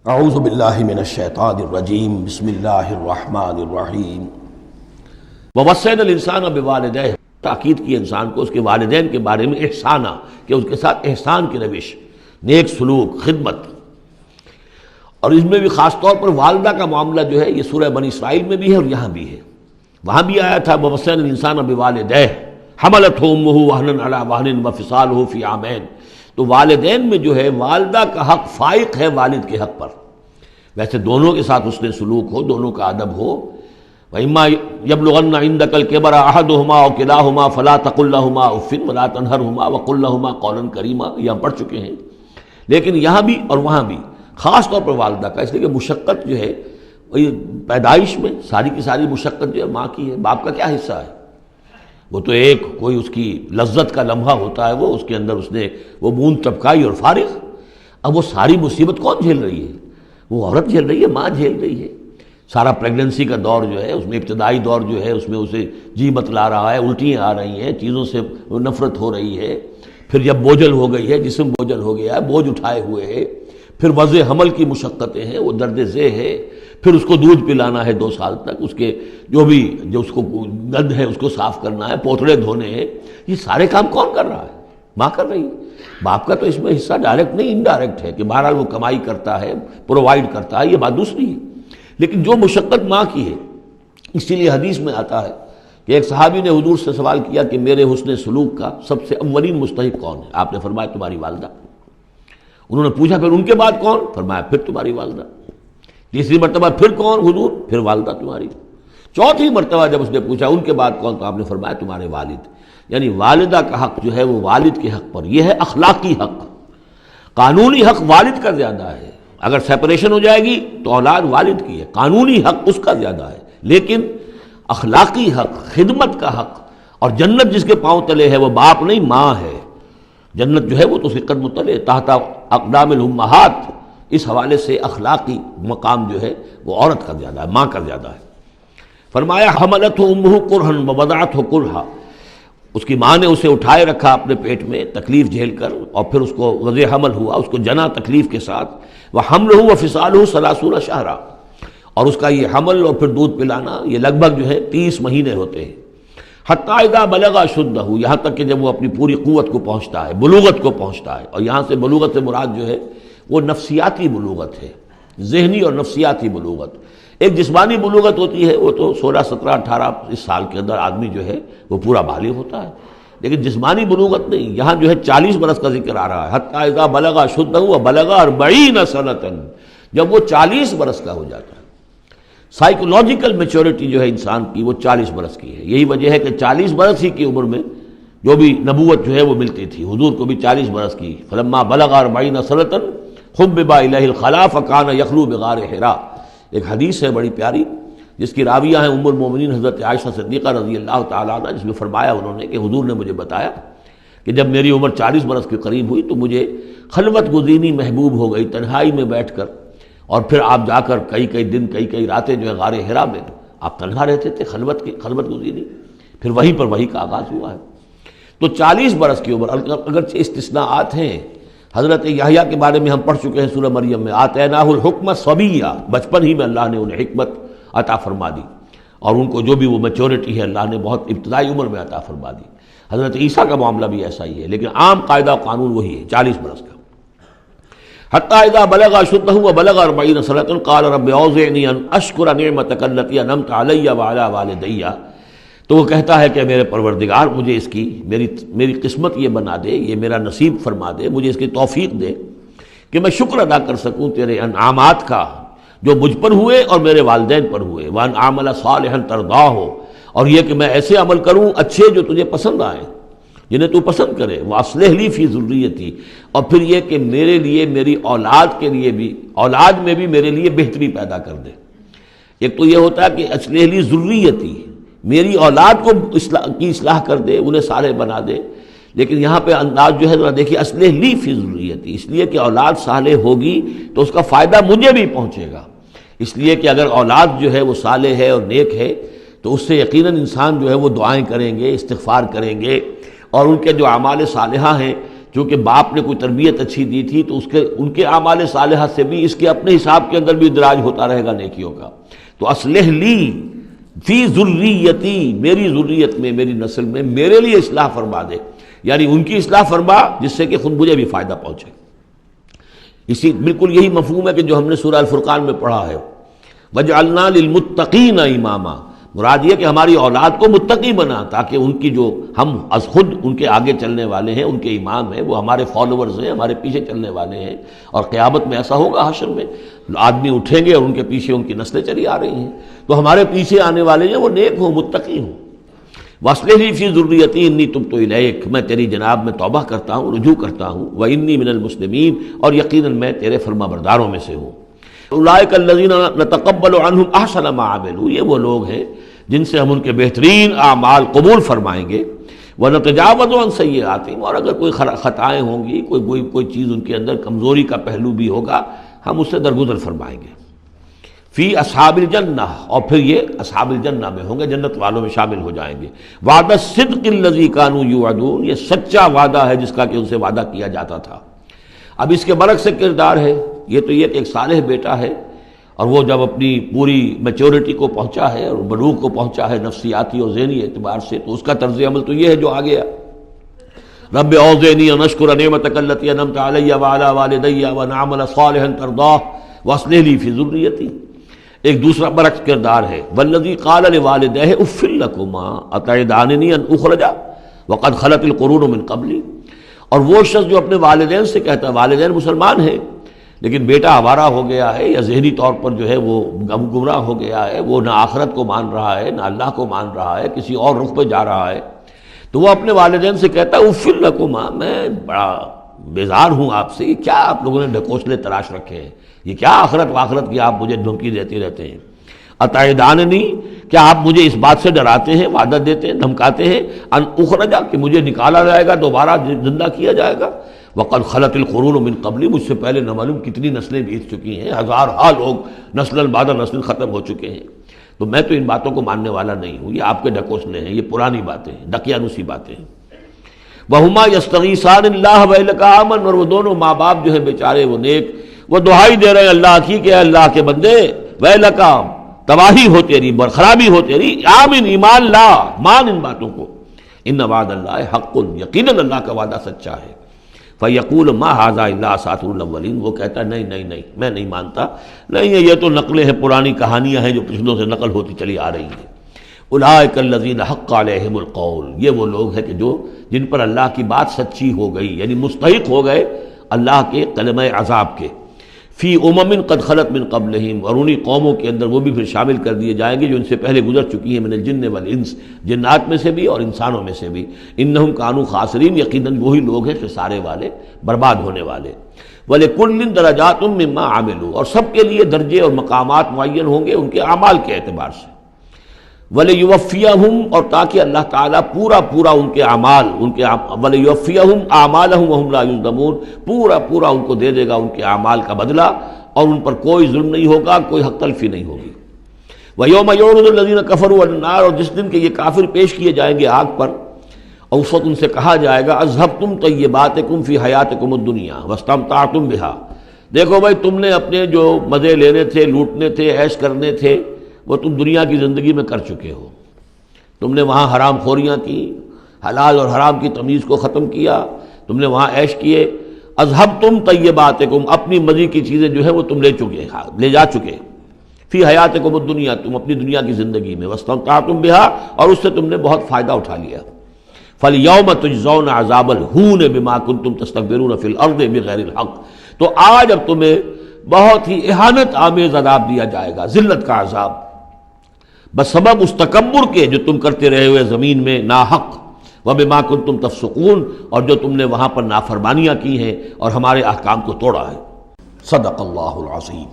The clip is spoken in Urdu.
اعوذ باللہ من الشیطان الرجیم بسم اللہ الرحمن الرحیم ووصینا الانسان بوالدیہ، تاکید کی انسان کو اس کے والدین کے بارے میں احسانہ، کہ اس کے ساتھ احسان کی روش، نیک سلوک، خدمت۔ اور اس میں بھی خاص طور پر والدہ کا معاملہ جو ہے یہ سورہ بنی اسرائیل میں بھی ہے اور یہاں بھی ہے۔ وہاں بھی آیا تھا ووصینا الانسان بوالدیہ حملتہ امہ وہنا علی وہن وفصالہ فی عامین۔ تو والدین میں جو ہے والدہ کا حق فائق ہے والد کے حق پر، ویسے دونوں کے ساتھ اس نے سلوک ہو، دونوں کا ادب ہو۔ وَإِمَّا يَبْلُغَنَّ عِندَكَ الْكِبَرَ أَحَدُهُمَا أَوْ كِلَاهُمَا فَلَا تَقُل لَّهُمَا أُفٍّ وَلَا تَنْهَرْهُمَا وَقُل لَّهُمَا قَوْلًا كَرِيمًا، یہ ہم پڑھ چکے ہیں۔ لیکن یہاں بھی اور وہاں بھی خاص طور پر والدہ کا، اس لیے کہ مشقت جو ہے پیدائش میں ساری کی ساری مشقت جو ہے ماں کی ہے، باپ کا کیا حصہ ہے؟ وہ تو ایک کوئی اس کی لذت کا لمحہ ہوتا ہے، وہ اس کے اندر اس نے وہ بوند ٹپکائی اور فارغ۔ اب وہ ساری مصیبت کون جھیل رہی ہے؟ وہ عورت جھیل رہی ہے، ماں جھیل رہی ہے۔ سارا پریگننسی کا دور جو ہے اس میں، ابتدائی دور جو ہے اس میں اسے جی بتلا رہا ہے، الٹیاں آ رہی ہیں، چیزوں سے نفرت ہو رہی ہے۔ پھر جب بوجھل ہو گئی ہے، جسم بوجھل ہو گیا ہے، بوجھ اٹھائے ہوئے ہے، پھر وضع حمل کی مشقتیں ہیں، وہ درد ذیل ہے، پھر اس کو دودھ پلانا ہے 2 سال تک، اس کے جو اس کو گند ہے اس کو صاف کرنا ہے، پوتڑے دھونے ہیں، یہ سارے کام کون کر رہا ہے؟ ماں کر رہی ہے۔ باپ کا تو اس میں حصہ ڈائریکٹ نہیں، انڈائریکٹ ہے، کہ بہرحال وہ کمائی کرتا ہے، پرووائڈ کرتا ہے، یہ بات دوسری ہے۔ لیکن جو مشقت ماں کی ہے، اسی لیے حدیث میں آتا ہے کہ ایک صحابی نے حضور سے سوال کیا کہ میرے حسن سلوک کا سب سے اولین مستحق کون ہے؟ آپ نے فرمایا تمہاری والدہ۔ انہوں نے پوچھا پھر ان کے بعد کون؟ فرمایا پھر تمہاری والدہ۔ تیسری مرتبہ پھر کون؟ حضور پھر والدہ تمہاری۔ چوتھی مرتبہ جب اس نے پوچھا ان کے بعد کون، تو آپ نے فرمایا تمہارے والد۔ یعنی والدہ کا حق جو ہے وہ والد کے حق پر، یہ ہے اخلاقی حق۔ قانونی حق والد کا زیادہ ہے، اگر سیپریشن ہو جائے گی تو اولاد والد کی ہے، قانونی حق اس کا زیادہ ہے، لیکن اخلاقی حق، خدمت کا حق اور جنت جس کے پاؤں تلے ہے وہ باپ نہیں ماں ہے۔ جنت جو ہے وہ تو اس کے قدم تلے تحت اقدام الامہات، اس حوالے سے اخلاقی مقام جو ہے وہ عورت کا زیادہ ہے، ماں کا زیادہ ہے۔ فرمایا حملتہ امہ کرہا ووضعتہ کرہا، اس کی ماں نے اسے اٹھائے رکھا اپنے پیٹ میں تکلیف جھیل کر، اور پھر اس کو وضع حمل ہوا، اس کو جنا تکلیف کے ساتھ۔ وحملہ وفصالہ 30 شہرا، اور اس کا یہ حمل اور پھر دودھ پلانا یہ لگ بھگ جو ہے 30 مہینے ہوتے ہیں۔ حتیٰ اذا بلغ اشدہ، یہاں تک کہ جب وہ اپنی پوری قوت کو پہنچتا ہے، بلوغت کو پہنچتا ہے۔ اور یہاں سے بلوغت سے مراد جو ہے وہ نفسیاتی بلوغت ہے، ذہنی اور نفسیاتی بلوغت۔ ایک جسمانی بلوغت ہوتی ہے، وہ تو 16 17 18 اس سال کے اندر آدمی جو ہے وہ پورا بالغ ہوتا ہے، لیکن جسمانی بلوغت نہیں۔ یہاں جو ہے 40 برس کا ذکر آ رہا ہے، حتیٰ اذا بلغ اشدہ وبلغ 40 سنۃ، جب وہ 40 برس کا ہو جاتا ہے۔ سائیکولوجیکل میچورٹی جو ہے انسان کی وہ 40 برس کی ہے۔ یہی وجہ ہے کہ 40 برس ہی کی عمر میں جو بھی نبوت جو ہے وہ ملتی تھی، حضور کو بھی 40 برس کی۔ فلما بلغ 40 سنۃ حبب الیہ الخلاء فکان یخلو بغار حراء، ایک حدیث ہے بڑی پیاری جس کی راویہ ہیں ام المومنین حضرت عائشہ صدیقہ رضی اللہ تعالیٰ عنہ، جس میں فرمایا انہوں نے کہ حضور نے مجھے بتایا کہ جب میری عمر 40 برس کے قریب ہوئی تو مجھے خلوت گزینی محبوب ہو گئی، تنہائی میں بیٹھ کر، اور پھر آپ جا کر کئی دن کئی راتیں جو ہے غار حرا میں آپ تنہا رہتے تھے، خلوت گزینی، پھر وہیں پر وہی کا آغاز ہوا ہے۔ تو 40 برس کی عمر، اگرچہ استثناءات ہیں، حضرت یحییٰ کے بارے میں ہم پڑھ چکے ہیں سورہ مریم میں، آتیناہ الحکم صبیہ، بچپن ہی میں اللہ نے انہیں حکمت عطا فرما دی، اور ان کو جو بھی وہ میچورٹی ہے اللہ نے بہت ابتدائی عمر میں عطا فرما دی۔ حضرت عیسیٰ کا معاملہ بھی ایسا ہی ہے، لیکن عام قاعدہ و قانون وہی ہے 40 برس کا۔ حتیٰ اذا بلغ اشدہ وبلغ 40 سنۃ قال رب اوزعنی ان اشکر نعمتک التی انعمت علی وعلی والدی، تو وہ کہتا ہے کہ میرے پروردگار مجھے اس کی میری قسمت یہ بنا دے، یہ میرا نصیب فرما دے، مجھے اس کی توفیق دے کہ میں شکر ادا کر سکوں تیرے انعامات کا جو مجھ پر ہوئے اور میرے والدین پر ہوئے۔ وان اعمل صالحا ترضاہ، اور یہ کہ میں ایسے عمل کروں اچھے جو تجھے پسند آئیں، جنہیں تو پسند کرے۔ واصلح لی فی ذریتی، اور پھر یہ کہ میرے لیے، میری اولاد کے لیے بھی، اولاد میں بھی میرے لیے بہتری پیدا کر دے۔ ایک تو یہ ہوتا ہے کہ اصلح لی ذریتی، میری اولاد کو اصلاح کر دے، انہیں صالح بنا دے، لیکن یہاں پہ انداز جو ہے ذرا دیکھیے، اصلح لی فی ذریتی، اس لیے کہ اولاد صالح ہوگی تو اس کا فائدہ مجھے بھی پہنچے گا۔ اس لیے کہ اگر اولاد جو ہے وہ صالح ہے اور نیک ہے تو اس سے یقیناً انسان جو ہے وہ دعائیں کریں گے، استغفار کریں گے، اور ان کے جو اعمال صالحہ ہیں چونکہ باپ نے کوئی تربیت اچھی دی تھی تو ان کے اعمال صالحہ سے بھی اس کے اپنے حساب کے اندر بھی ادراج ہوتا رہے گا نیکیوں کا۔ تو اصلح لی فی ذریتی، میری ذریت میں، میری نسل میں میرے لیے اصلاح فرما دے، یعنی ان کی اصلاح فرما جس سے کہ خود مجھے بھی فائدہ پہنچے۔ اسی بالکل یہی مفہوم ہے کہ جو ہم نے سورہ الفرقان میں پڑھا ہے، وَجْعَلْنَا لِلْمُتَّقِينَ إِمَامًا، مراد یہ کہ ہماری اولاد کو متقی بنا، تاکہ ان کی جو ہم از خود ان کے آگے چلنے والے ہیں، ان کے امام ہیں، وہ ہمارے فالوورز ہیں، ہمارے پیچھے چلنے والے ہیں، اور قیامت میں ایسا ہوگا حشر میں آدمی اٹھیں گے اور ان کے پیچھے ان کی نسلیں چلی آ رہی ہیں، تو ہمارے پیچھے آنے والے ہیں وہ نیک ہوں، متقی ہوں۔ وَأَصْلِحْ لِي فِي ذُرِّيَّتِي إِنِّي تُبْتُ إِلَيْكَ، میں تیری جناب میں توبہ کرتا ہوں، رجوع کرتا ہوں، وَإِنِّي مِنَ الْمُسْلِمِينَ، اور یقیناً میں تیرے فرما برداروں میں سے ہوں۔ اولئک الذین نتقبل عنہم احسن ما عملوا، یہ وہ لوگ ہیں جن سے ہم ان کے بہترین اعمال قبول فرمائیں گے، ونتجاوز عن سیئاتہم، اور اگر کوئی خطائیں ہوں گی، کوئی چیز ان کے اندر کمزوری کا پہلو بھی ہوگا، ہم اس سے درگزر فرمائیں گے۔ فی اصحاب الجنہ، اور پھر یہ اصحاب الجنہ میں ہوں گے، جنت والوں میں شامل ہو جائیں گے۔ وعد الصدق الذی کانوا یوعدون، یہ سچا وعدہ ہے جس کا کہ ان سے وعدہ کیا جاتا تھا۔ اب اس کے برعکس کردار ہے، یہ تو یہ کہ ایک صالح بیٹا ہے، اور وہ جب اپنی پوری میچورٹی کو پہنچا ہے اور بلوغ کو پہنچا ہے نفسیاتی اور ذہنی اعتبار سے، تو اس کا طرز عمل تو یہ ہے جو آ گیا، رب اوزعنی ان اشکر نعمتک التی انعمت علی وعلی والدی وان اعمل صالحا ترضاہ واصلح لی فی ذریتی۔ ایک دوسرا برعکس کردار ہے، والذی قال لوالدیہ اف لکما اتعداننی ان اخرج وقد خلت القرون من قبلی، اور وہ شخص جو اپنے والدین سے کہتا ہے، والدین مسلمان ہیں لیکن بیٹا آوارہ ہو گیا ہے یا ذہنی طور پر جو ہے وہ گمراہ ہو گیا ہے، وہ نہ آخرت کو مان رہا ہے نہ اللہ کو مان رہا ہے، کسی اور رخ پہ جا رہا ہے، تو وہ اپنے والدین سے کہتا ہے اف لکما، میں بڑا بیزار ہوں آپ سے، یہ کیا آپ لوگوں نے ڈھکوسلے تراش رکھے ہیں، یہ کیا آخرت واخرت کی آپ مجھے دھمکی دیتے رہتے ہیں۔ اتعداننی، کیا آپ مجھے اس بات سے ڈراتے ہیں، وعدہ دیتے ہیں، دھمکاتے ہیں، ان اخرجا، کہ مجھے نکالا جائے گا، دوبارہ زندہ کیا جائے گا، وقد خلت القرون من قبلی، مجھ سے پہلے نہ معلوم کتنی نسلیں بیت چکی ہیں، ہزارہا لوگ نسل بعد نسل ختم ہو چکے ہیں، تو میں تو ان باتوں کو ماننے والا نہیں ہوں، یہ آپ کے ڈھکوسلے ہیں، یہ پرانی باتیں ہیں، دقیانوسی باتیں ہیں۔ وہما یستغیثان اللہ ویلک آمن، اور وہ دونوں ماں باپ جو ہیں بیچارے وہ نیک، وہ دعائی دے رہے ہیں اللہ کی کہ اے اللہ کے بندے، ویلک، تباہی ہو تیری، خرابی ہو تیری، آمن، ایمان لا، مان ان باتوں کو، ان وعد اللہ حق، یقیناً اللہ کا وعدہ سچا ہے۔ فیقول ما ھذا الا اساطیر الاولین، وہ کہتا ہے نہیں میں نہیں مانتا، نہیں یہ تو نقلیں ہیں، پرانی کہانیاں ہیں جو پچھلوں سے نقل ہوتی چلی آ رہی ہیں۔ اولئک الذین حق علیہم القول، یہ وہ لوگ ہیں کہ جن پر اللہ کی بات سچی ہو گئی، یعنی مستحق ہو گئے اللہ کے کلمہ عذاب کے، فی امم قد خلت من قبلہم، اور انہی قوموں کے اندر وہ بھی پھر شامل کر دیے جائیں گے جو ان سے پہلے گزر چکی ہیں، من الجن والانس، جنات میں سے بھی اور انسانوں میں سے بھی، انہم کانوا خاسرین، یقیناً وہی لوگ ہیں خسارے والے، برباد ہونے والے۔ وَلِكُلٍّ دَرَجَاتٌ مِّمَّا عَمِلُوا، اور سب کے لیے درجے اور مقامات معین ہوں گے ان کے اعمال کے اعتبار سے۔ وَلِيُوَفِّيَهُمْ، اور تاکہ اللہ تعالیٰ پورا ان کے اعمال، وَلِيُوَفِّيَهُمْ أَعْمَالَهُمْ وَهُمْ لَا يُظْلَمُونَ، پورا ان کو دے دے گا ان کے اعمال کا بدلہ، اور ان پر کوئی ظلم نہیں ہوگا، کوئی حق تلفی نہیں ہوگی۔ وَيَوْمَ يُعْرَضُ الَّذِينَ كَفَرُوا عَلَى النَّارِ، اور جس دن کہ یہ کافر پیش کیے جائیں گے آگ پر، اور اس وقت ان سے کہا جائے گا اذهبتم طیباتکم فی حیاتکم الدنیا واستمتعتم بها، دیکھو بھائی تم نے اپنے جو مزے لینے تھے، لوٹنے تھے، عیش کرنے تھے، وہ تم دنیا کی زندگی میں کر چکے ہو، تم نے وہاں حرام خوریاں کی، حلال اور حرام کی تمیز کو ختم کیا، تم نے وہاں عیش کیے، اذهبتم طیباتکم، اپنی مزے کی چیزیں جو ہے وہ تم لے جا چکے، فی حیاتکم الدنیا، تم اپنی دنیا کی زندگی میں، واستمتعتم بها، اور اس سے تم نے بہت فائدہ اٹھا لیا۔ فَالْيَوْمَ تُجْزَوْنَ عَذَابَ الْهُونِ بِمَا كُنْتُمْ تَسْتَكْبِرُونَ فِي الْأَرْضِ بِغَيْرِ الْحَقِّ، تو آج اب تمہیں بہت ہی اہانت آمیز عذاب دیا جائے گا، ذلت کا عذاب، بسبب اس تکبر کے جو تم کرتے رہے ہوئے زمین میں ناحق، وَبِمَا كُنْتُمْ تَفْسُقُونَ، اور جو تم نے وہاں پر نافرمانیاں کی ہیں اور ہمارے احکام کو توڑا ہے۔ صدق اللہ العظیم۔